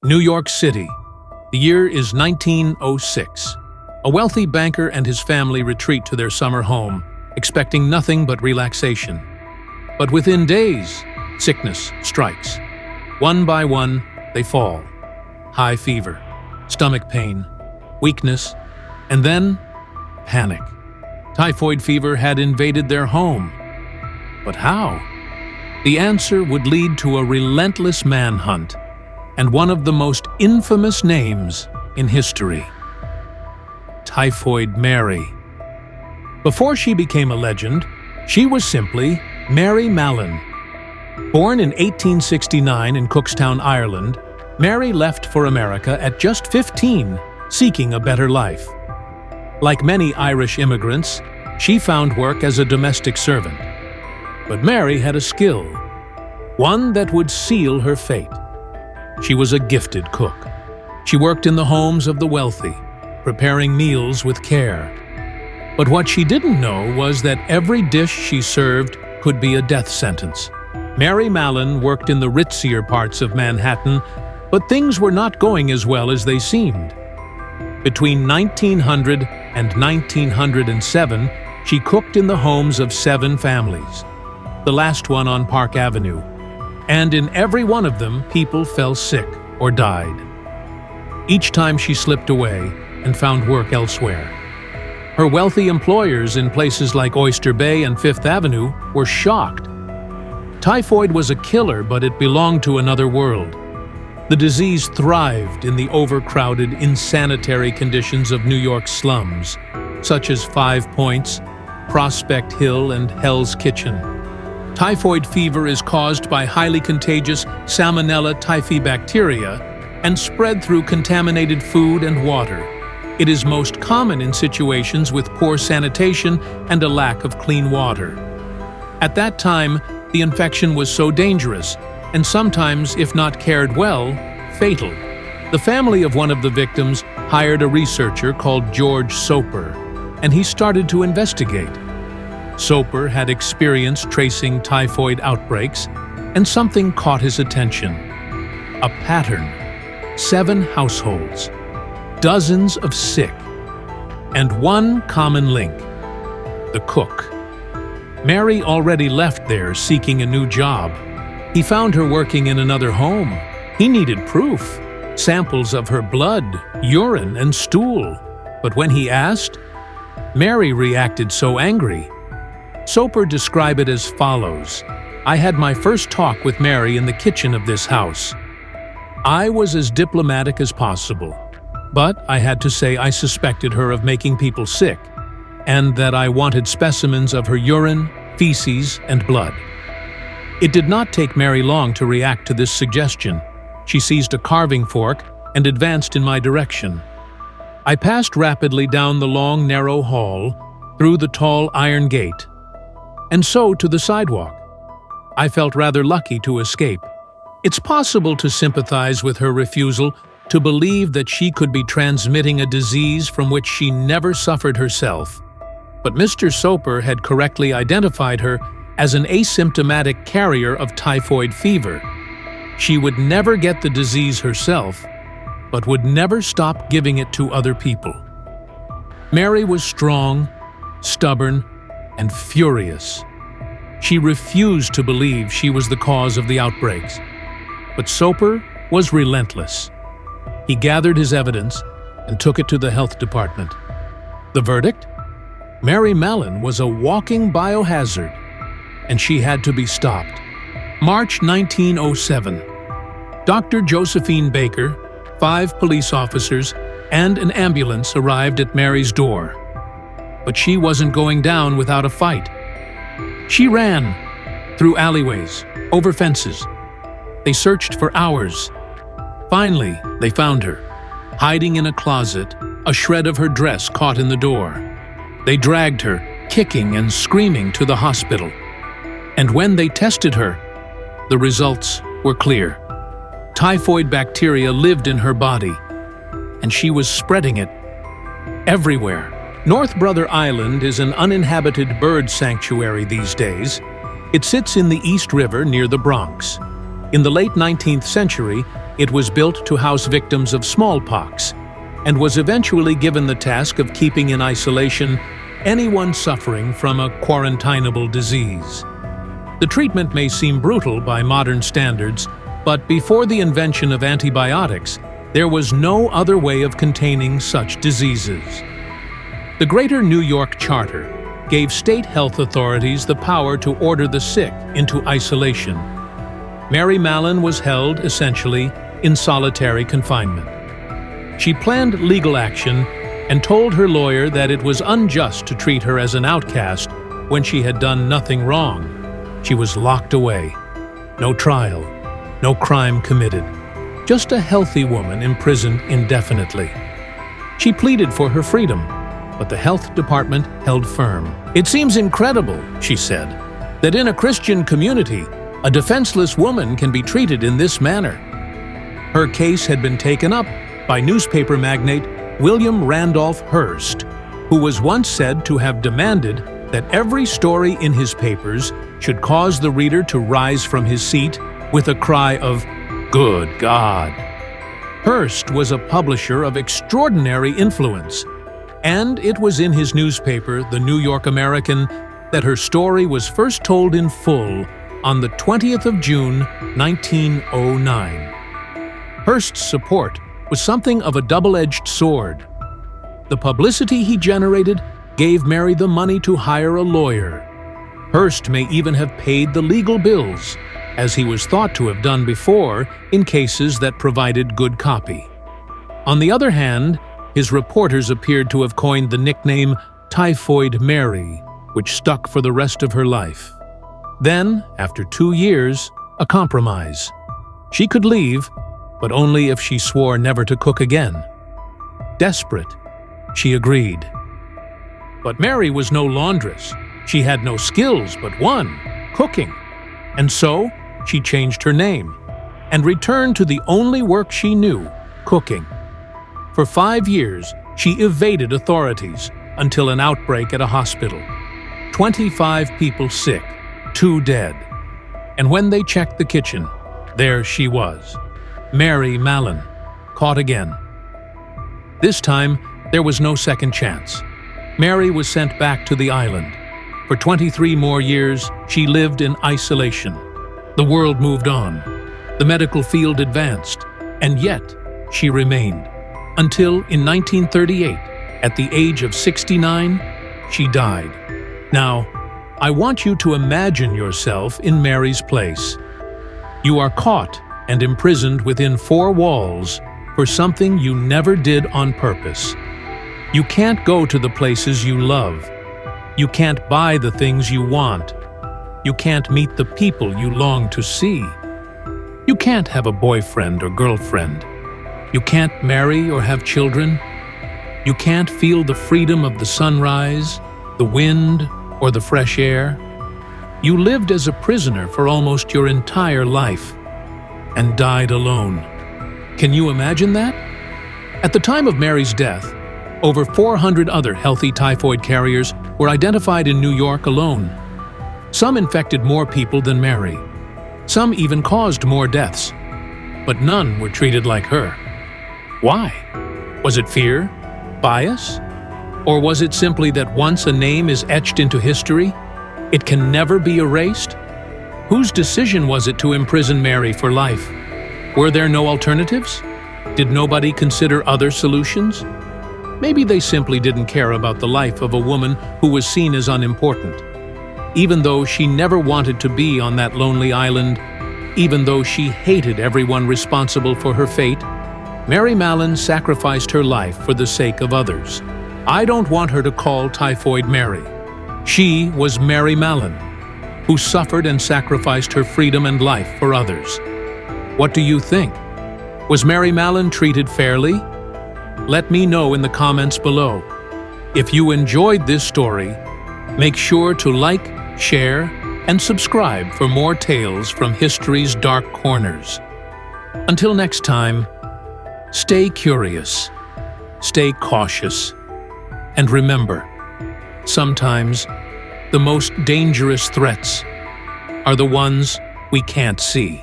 New York City. The year is 1906. A wealthy banker and his family retreat to their summer home, expecting nothing but relaxation. But within days, sickness strikes. One by one, they fall. High fever, stomach pain, weakness, and then panic. Typhoid fever had invaded their home. But how? The answer would lead to a relentless manhunt and one of the most infamous names in history: Typhoid Mary. Before she became a legend, she was simply Mary Mallon. Born in 1869 in Cookstown, Ireland, Mary left for America at just 15, seeking a better life. Like many Irish immigrants, she found work as a domestic servant. But Mary had a skill, one that would seal her fate. She was a gifted cook. She worked in the homes of the wealthy, preparing meals with care. But what she didn't know was that every dish she served could be a death sentence. Mary Mallon worked in the ritzier parts of Manhattan, but things were not going as well as they seemed. Between 1900 and 1907, she cooked in the homes of 7 families, the last one on Park Avenue, and in every one of them, people fell sick or died. Each time she slipped away and found work elsewhere. Her wealthy employers in places like Oyster Bay and Fifth Avenue were shocked. Typhoid was a killer, but it belonged to another world. The disease thrived in the overcrowded, insanitary conditions of New York's slums, such as 5 Points, Prospect Hill, and Hell's Kitchen. Typhoid fever is caused by highly contagious Salmonella typhi bacteria and spread through contaminated food and water. It is most common in situations with poor sanitation and a lack of clean water. At that time, the infection was so dangerous, and sometimes, if not cared well, fatal. The family of one of the victims hired a researcher called George Soper, and he started to investigate. Soper had experience tracing typhoid outbreaks, and something caught his attention. A pattern. 7 households, dozens of sick, and one common link: the cook. Mary already left there seeking a new job. He found her working in another home. He needed proof, samples of her blood, urine, and stool. But when he asked, Mary reacted so angry. Soper described it as follows: "I had my first talk with Mary in the kitchen of this house. I was as diplomatic as possible, but I had to say I suspected her of making people sick, and that I wanted specimens of her urine, feces, and blood." It did not take Mary long to react to this suggestion. She seized a carving fork and advanced in my direction. I passed rapidly down the long, narrow hall, through the tall iron gate, and so to the sidewalk. I felt rather lucky to escape. It's possible to sympathize with her refusal to believe that she could be transmitting a disease from which she never suffered herself. But Mr. Soper had correctly identified her as an asymptomatic carrier of typhoid fever. She would never get the disease herself, but would never stop giving it to other people. Mary was strong, stubborn, and furious. She refused to believe she was the cause of the outbreaks. But Soper was relentless. He gathered his evidence and took it to the health department. The verdict? Mary Mallon was a walking biohazard, and she had to be stopped. March 1907. Dr. Josephine Baker, 5 police officers, and an ambulance arrived at Mary's door. But she wasn't going down without a fight. She ran through alleyways, over fences. They searched for hours. Finally, they found her, hiding in a closet, a shred of her dress caught in the door. They dragged her, kicking and screaming, to the hospital. And when they tested her, the results were clear. Typhoid bacteria lived in her body, and she was spreading it everywhere. North Brother Island is an uninhabited bird sanctuary these days. It sits in the East River near the Bronx. In the late 19th century, It was built to house victims of smallpox and was eventually given the task of keeping in isolation anyone suffering from a quarantinable disease. The treatment may seem brutal by modern standards, but before the invention of antibiotics, there was no other way of containing such diseases. The Greater New York Charter gave state health authorities the power to order the sick into isolation. Mary Mallon was held, essentially, in solitary confinement. She planned legal action and told her lawyer that it was unjust to treat her as an outcast when she had done nothing wrong. She was locked away. No trial, no crime committed. Just a healthy woman imprisoned indefinitely. She pleaded for her freedom, but the health department held firm. "It seems incredible," she said, "that in a Christian community, a defenseless woman can be treated in this manner." Her case had been taken up by newspaper magnate William Randolph Hearst, who was once said to have demanded that every story in his papers should cause the reader to rise from his seat with a cry of, "Good God!" Hearst was a publisher of extraordinary influence, and it was in his newspaper, the New York American, that her story was first told in full on the 20th of June, 1909. Hearst's support was something of a double-edged sword. The publicity he generated gave Mary the money to hire a lawyer. Hearst may even have paid the legal bills, as he was thought to have done before in cases that provided good copy. On the other hand, his reporters appeared to have coined the nickname Typhoid Mary, which stuck for the rest of her life. Then, after 2 years, a compromise. She could leave, but only if she swore never to cook again. Desperate, she agreed. But Mary was no laundress. She had no skills but one, cooking. And so, she changed her name and returned to the only work she knew, cooking. For 5 years, she evaded authorities until an outbreak at a hospital. 25 people sick, 2 dead. And when they checked the kitchen, there she was, Mary Mallon, caught again. This time, there was no second chance. Mary was sent back to the island. For 23 more years, she lived in isolation. The world moved on. The medical field advanced. And yet, she remained. Until in 1938, at the age of 69, she died. Now, I want you to imagine yourself in Mary's place. You are caught and imprisoned within 4 walls for something you never did on purpose. You can't go to the places you love. You can't buy the things you want. You can't meet the people you long to see. You can't have a boyfriend or girlfriend. You can't marry or have children. You can't feel the freedom of the sunrise, the wind, or the fresh air. You lived as a prisoner for almost your entire life and died alone. Can you imagine that? At the time of Mary's death, over 400 other healthy typhoid carriers were identified in New York alone. Some infected more people than Mary. Some even caused more deaths. But none were treated like her. Why? Was it fear? Bias? Or was it simply that once a name is etched into history, it can never be erased? Whose decision was it to imprison Mary for life? Were there no alternatives? Did nobody consider other solutions? Maybe they simply didn't care about the life of a woman who was seen as unimportant. Even though she never wanted to be on that lonely island, even though she hated everyone responsible for her fate, Mary Mallon sacrificed her life for the sake of others. I don't want her to call Typhoid Mary. She was Mary Mallon, who suffered and sacrificed her freedom and life for others. What do you think? Was Mary Mallon treated fairly? Let me know in the comments below. If you enjoyed this story, make sure to like, share, and subscribe for more tales from history's dark corners. Until next time, stay curious, stay cautious, and remember, sometimes the most dangerous threats are the ones we can't see.